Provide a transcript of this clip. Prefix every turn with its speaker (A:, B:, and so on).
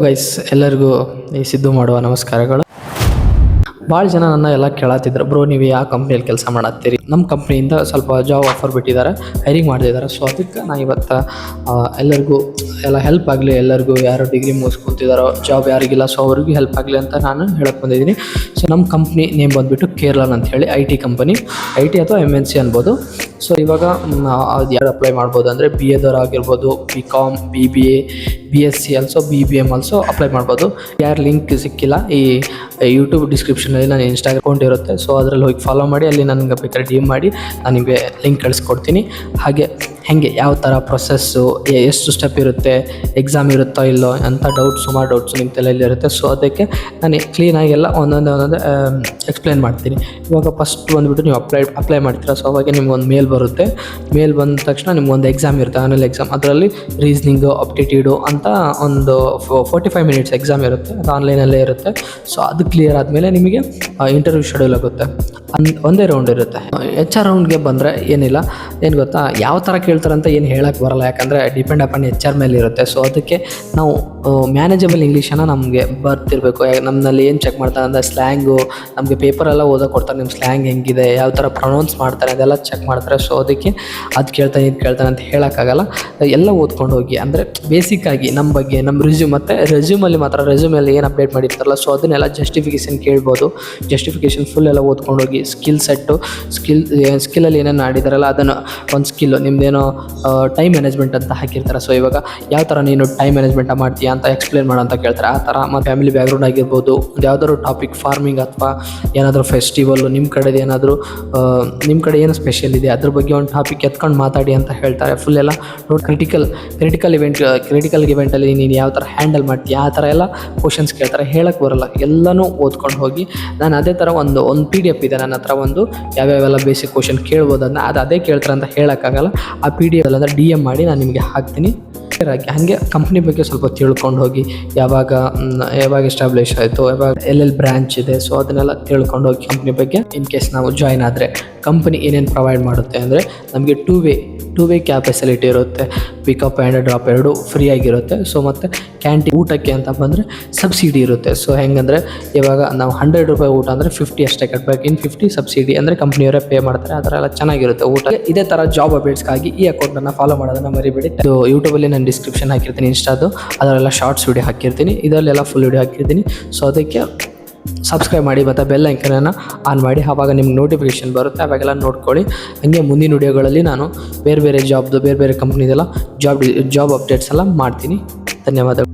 A: Guys ಎಲ್ಲರಿಗೂ ಈ ಸಿದ್ದು ಮಾಡುವ ನಮಸ್ಕಾರಗಳು. ಭಾಳ ಜನ ನನ್ನ ಎಲ್ಲ ಕೇಳತ್ತಿದ್ರು, ಬ್ರೋ ನೀವು ಯಾವ ಕಂಪ್ನಿಯಲ್ಲಿ ಕೆಲಸ ಮಾಡತ್ತೀರಿ? ನಮ್ಮ ಕಂಪ್ನಿಯಿಂದ ಸ್ವಲ್ಪ ಜಾಬ್ ಆಫರ್ ಬಿಟ್ಟಿದ್ದಾರೆ, ಹೈರಿಂಗ್ ಮಾಡ್ತಿದ್ದಾರೆ. ಸೊ ಅದಕ್ಕೆ ನಾನು ಇವತ್ತು ಎಲ್ಲರಿಗೂ ಎಲ್ಲ ಹೆಲ್ಪ್ ಆಗಲಿ, ಎಲ್ಲರಿಗೂ ಯಾರು ಡಿಗ್ರಿ ಮುಗಿಸ್ಕೊತಿದ್ದಾರೋ ಜಾಬ್ ಯಾರಿಗಿಲ್ಲ, ಸೊ ಅವ್ರಿಗೂ ಹೆಲ್ಪ್ ಆಗಲಿ ಅಂತ ನಾನು ಹೇಳಕ್ಕೆ ಬಂದಿದ್ದೀನಿ. ಸೊ ನಮ್ಮ ಕಂಪ್ನಿ ನೇಮ್ ಬಂದುಬಿಟ್ಟು ಕೇರ್ಲನ್ ಅಂತ ಹೇಳಿ IT ಕಂಪನಿ, IT ಅಥವಾ MNC ಅನ್ಬೋದು. ಸೊ ಇವಾಗ ಯಾರು ಅಪ್ಲೈ ಮಾಡ್ಬೋದು ಅಂದರೆ BA ಆಗಿರ್ಬೋದು, BCom, BBA, BSc also, BBM also apply ಮಾಡ್ಬೋದು. ಯಾರು ಲಿಂಕ್ ಸಿಕ್ಕಿಲ್ಲ, ಈ ಯೂಟ್ಯೂಬ್ ಡಿಸ್ಕ್ರಿಪ್ಷನಲ್ಲಿ ನಾನು ಇನ್ಸ್ಟಾಗ್ರಾಮ್ ಅಕೌಂಟ್ ಇರುತ್ತೆ, ಸೊ ಅದರಲ್ಲಿ ಹೋಗಿ ಫಾಲೋ ಮಾಡಿ, ಅಲ್ಲಿ ನನಗೆ ಬೇಕಾದ್ರೆ DM ಮಾಡಿ ನನಗೆ ಲಿಂಕ್ ಕಳಿಸ್ಕೊಡ್ತೀನಿ. ಹಾಗೆ ಹೇಗೆ ಯಾವ ಥರ ಪ್ರೊಸೆಸ್ಸು, ಎಷ್ಟು ಸ್ಟೆಪ್ ಇರುತ್ತೆ, ಎಕ್ಸಾಮ್ ಇರುತ್ತೋ ಇಲ್ಲೋ ಅಂತ ಸುಮಾರು ಡೌಟ್ಸು ನಿಮ್ಮ ತಲೆಯಲ್ಲಿ ಇರುತ್ತೆ. ಸೊ ಅದಕ್ಕೆ ನಾನು ಕ್ಲೀನಾಗಿ ಎಲ್ಲ ಒಂದೊಂದೇ ಎಕ್ಸ್ಪ್ಲೇನ್ ಮಾಡ್ತೀನಿ. ಇವಾಗ ಫಸ್ಟ್ ಬಂದುಬಿಟ್ಟು ನೀವು ಅಪ್ಲೈ ಮಾಡ್ತೀರಾ, ಸೊ ಅವಾಗ ನಿಮ್ಗೊಂದು ಮೇಲ್ ಬರುತ್ತೆ. ಮೇಲ್ ಬಂದ ತಕ್ಷಣ ನಿಮ್ಗೊಂದು ಎಕ್ಸಾಮ್ ಇರುತ್ತೆ, ಆನ್ಲೈನ್ ಎಕ್ಸಾಮ್. ಅದರಲ್ಲಿ ರೀಸ್ನಿಂಗು, ಅಪ್ಟಿಟ್ಯೂಡು ಅಂತ ಒಂದು 45 ಮಿನಿಟ್ಸ್ ಎಕ್ಸಾಮ್ ಇರುತ್ತೆ, ಅದು ಆನ್ಲೈನಲ್ಲೇ ಇರುತ್ತೆ. ಸೊ ಅದು ಕ್ಲಿಯರ್ ಆದಮೇಲೆ ನಿಮಗೆ ಇಂಟರ್ವ್ಯೂ ಶೆಡ್ಯೂಲ್ ಆಗುತ್ತೆ. ಒಂದೇ ರೌಂಡ್ ಇರುತ್ತೆ. HR ರೌಂಡ್ಗೆ ಬಂದರೆ ಏನಿಲ್ಲ, ಏನು ಗೊತ್ತಾ, ಯಾವ ಥರ ಕೇಳ್ತಾರಂತ ಏನು ಹೇಳಕ್ಕೆ ಬರಲ್ಲ, ಯಾಕಂದರೆ ಡಿಪೆಂಡ್ ಅಪಾನ್ HR ಮೇಲೆ ಇರುತ್ತೆ. ಸೊ ಅದಕ್ಕೆ ನಾವು ಮ್ಯಾನೇಜಬಲ್ ಇಂಗ್ಲೀಷನ್ನು ನಮಗೆ ಬರ್ತಿರಬೇಕು. ನಮ್ಮಲ್ಲಿ ಏನು ಚೆಕ್ ಮಾಡ್ತಾರೆ ಅಂದರೆ ಸ್ಲ್ಯಾಂಗು, ನಮಗೆ ಪೇಪರೆಲ್ಲ ಓದೋಕೆ ಕೊಡ್ತಾರೆ, ನಿಮ್ಮ ಸ್ಲ್ಯಾಂಗ್ ಹೆಂಗಿದೆ, ಯಾವ ಥರ ಪ್ರೊನೌನ್ಸ್ ಮಾಡ್ತಾರೆ ಅದೆಲ್ಲ ಚೆಕ್ ಮಾಡ್ತಾರೆ. ಸೊ ಅದಕ್ಕೆ ಅದು ಕೇಳ್ತಾನೆ ಇದು ಕೇಳ್ತಾನೆ ಅಂತ ಹೇಳೋಕ್ಕಾಗಲ್ಲ, ಎಲ್ಲ ಓದ್ಕೊಂಡು ಹೋಗಿ. ಅಂದರೆ ಬೇಸಿಕ್ಕಾಗಿ ನಮ್ಮ ಬಗ್ಗೆ, ನಮ್ಮ ರೆಸ್ಯೂಮ್ ಮತ್ತು ರೆಸ್ಯೂಮಲ್ಲಿ ಮಾತ್ರ ರೆಸ್ಯೂಮಲ್ಲಿ ಏನು ಅಪ್ಡೇಟ್ ಮಾಡಿರ್ತಾರಲ್ಲ, ಸೊ ಅದನ್ನೆಲ್ಲ ಜಸ್ಟಿಫಿಕೇಷನ್ ಕೇಳ್ಬೋದು. ಜಸ್ಟಿಫಿಕೇಷನ್ ಫುಲ್ ಎಲ್ಲ ಓದ್ಕೊಂಡು ಹೋಗಿ. ಸ್ಕಿಲ್ ಸೆಟ್ಟು, ಸ್ಕಿಲ್ಲಲ್ಲಿ ಏನೇನು ಆಡಿದಾರಲ್ಲ ಅದನ್ನು ಒಂದು ಸ್ಕಿಲ್ಲು ನಿಮ್ಮದೇನೋ ಟೈಮ್ ಮ್ಯಾನೇಜ್ಮೆಂಟ್ ಅಂತ ಹಾಕಿರ್ತಾರೆ. ಸೊ ಇವಾಗ ಯಾವ ಥರ ನೀನು ಟೈಮ್ ಮ್ಯಾನೇಜ್ಮೆಂಟ್ ಮಾಡ್ತೀಯಾ ಅಂತ ಎಕ್ಸ್ಪ್ಲೇನ್ ಮಾಡೋ ಅಂತ ಕೇಳ್ತಾರೆ, ಆ ಥರ. ಮತ್ತು ಫ್ಯಾಮಿಲಿ ಬ್ಯಾಕ್ಗ್ರೌಂಡ್ ಆಗಿರ್ಬೋದು, ಯಾವ್ದಾದ್ರು ಟಾಪಿಕ್, ಫಾರ್ಮಿಂಗ್ ಅಥವಾ ಏನಾದರೂ ಫೆಸ್ಟಿವಲ್ಲು, ನಿಮ್ಮ ಕಡೆದು ಏನಾದರೂ ನಿಮ್ಮ ಕಡೆ ಏನು ಸ್ಪೆಷಲ್ ಇದೆ ಅದ್ರ ಬಗ್ಗೆ ಒಂದು ಟಾಪಿಕ್ ಎತ್ಕೊಂಡು ಮಾತಾಡಿ ಅಂತ ಹೇಳ್ತಾರೆ. ಫುಲ್ ಎಲ್ಲ ನೋಡಿ. ಕ್ರಿಟಿಕಲ್ ಇವೆಂಟಲ್ಲಿ ನೀನು ಯಾವ ಥರ ಹ್ಯಾಂಡಲ್ ಮಾಡ್ತೀಯ, ಆ ಥರ ಎಲ್ಲ ಕ್ವಶನ್ಸ್ ಕೇಳ್ತಾರೆ. ಹೇಳಕ್ಕೆ ಬರೋಲ್ಲ, ಎಲ್ಲನೂ ಓದ್ಕೊಂಡು ಹೋಗಿ. ನಾನು ಅದೇ ಥರ ಒಂದು PDF ಇದೆ ನನ್ನ ಹತ್ರ, ಒಂದು ಯಾವ್ಯಾವೆಲ್ಲ ಬೇಸಿಕ್ ಕ್ವಶನ್ ಕೇಳ್ಬೋದು, ಅದೇ ಕೇಳ್ತಾರೆ ಅಂತ ಹೇಳೋಕ್ಕಾಗಲ್ಲ. ಆ PDF ಅಂದರೆ DM ಮಾಡಿ ನಾನು ನಿಮಗೆ ಹಾಕ್ತೀನಿ. ಹಾಗೆ ಕಂಪ್ನಿ ಬಗ್ಗೆ ಸ್ವಲ್ಪ ತಿಳ್ಕೊಂಡು ಹೋಗಿ, ಯಾವಾಗ ಎಸ್ಟಾಬ್ಲಿಷ್ ಆಯಿತು, ಯಾವಾಗ ಎಲ್ಲೆಲ್ಲಿ ಬ್ರ್ಯಾಂಚ್ ಇದೆ, ಸೊ ಅದನ್ನೆಲ್ಲ ತಿಳ್ಕೊಂಡು ಹೋಗಿ ಕಂಪ್ನಿ ಬಗ್ಗೆ. ಇನ್ ಕೇಸ್ ನಾವು ಜಾಯ್ನ್ ಆದರೆ ಕಂಪ್ನಿ ಏನೇನು ಪ್ರೊವೈಡ್ ಮಾಡುತ್ತೆ ಅಂದರೆ, ನಮಗೆ ಟೂ ವೇ ಕ್ಯಾಬ್ ಫೆಸಿಲಿಟಿ ಇರುತ್ತೆ, ಪಿಕಪ್ ಆ್ಯಂಡ್ ಡ್ರಾಪ್ ಎರಡು ಫ್ರೀ ಆಗಿರುತ್ತೆ. ಸೊ ಮತ್ತು ಕ್ಯಾಂಟೀನ್ ಊಟಕ್ಕೆ ಅಂತ ಬಂದರೆ ಸಬ್ಸಿಡಿ ಇರುತ್ತೆ. ಸೊ ಹೆಂಗಂದರೆ, ಇವಾಗ ನಾವು 100 ರೂಪಾಯಿ ಊಟ ಅಂದರೆ 50 ಅಷ್ಟೇ ಕಟ್ಟಬೇಕು, ಇನ್ನು 50 ಸಬ್ಸಿಡಿ ಅಂದರೆ ಕಂಪ್ನಿಯವರೇ ಪೇ ಮಾಡ್ತಾರೆ. ಆ ಥರ ಎಲ್ಲ ಚೆನ್ನಾಗಿರುತ್ತೆ ಊಟ. ಇದೇ ಥರ ಜಾಬ್ ಅಪ್ಡೇಟ್ಸ್ಗಾಗಿ ಈ ಅಕೌಂಟನ್ನು ಫಾಲೋ ಮಾಡೋದನ್ನು ಮರಿಬೇಡಿ. ಇದು ಯೂಟ್ಯೂಬಲ್ಲಿ ನಾನು ಡಿಸ್ಕ್ರಿಪ್ಷನ್ ಹಾಕಿರ್ತೀನಿ, ಇನ್ಸ್ಟಾದು, ಅದರಲ್ಲ ಶಾರ್ಟ್ಸ್ ವೀಡಿಯೋ ಹಾಕಿರ್ತೀನಿ, ಇದರಲ್ಲೆಲ್ಲ ಫುಲ್ ವೀಡಿಯೋ ಹಾಕಿರ್ತೀನಿ. ಸೊ ಅದಕ್ಕೆ ಸಬ್ಸ್ಕ್ರೈಬ್ ಮಾಡಿ ಮತ್ತು ಬೆಲ್ ಐಕನನ್ನು ಆನ್ ಮಾಡಿ, ಆವಾಗ ನಿಮ್ಗೆ ನೋಟಿಫಿಕೇಷನ್ ಬರುತ್ತೆ, ಅವಾಗೆಲ್ಲ ನೋಡ್ಕೊಳ್ಳಿ. ಹಾಗೆ ಮುಂದಿನ ವೀಡಿಯೋಗಳಲ್ಲಿ ನಾನು ಬೇರೆ ಬೇರೆ ಕಂಪ್ನಿದೆಲ್ಲ ಜಾಬ್ ಅಪ್ಡೇಟ್ಸ್ ಎಲ್ಲ ಮಾಡ್ತೀನಿ. ಧನ್ಯವಾದಗಳು.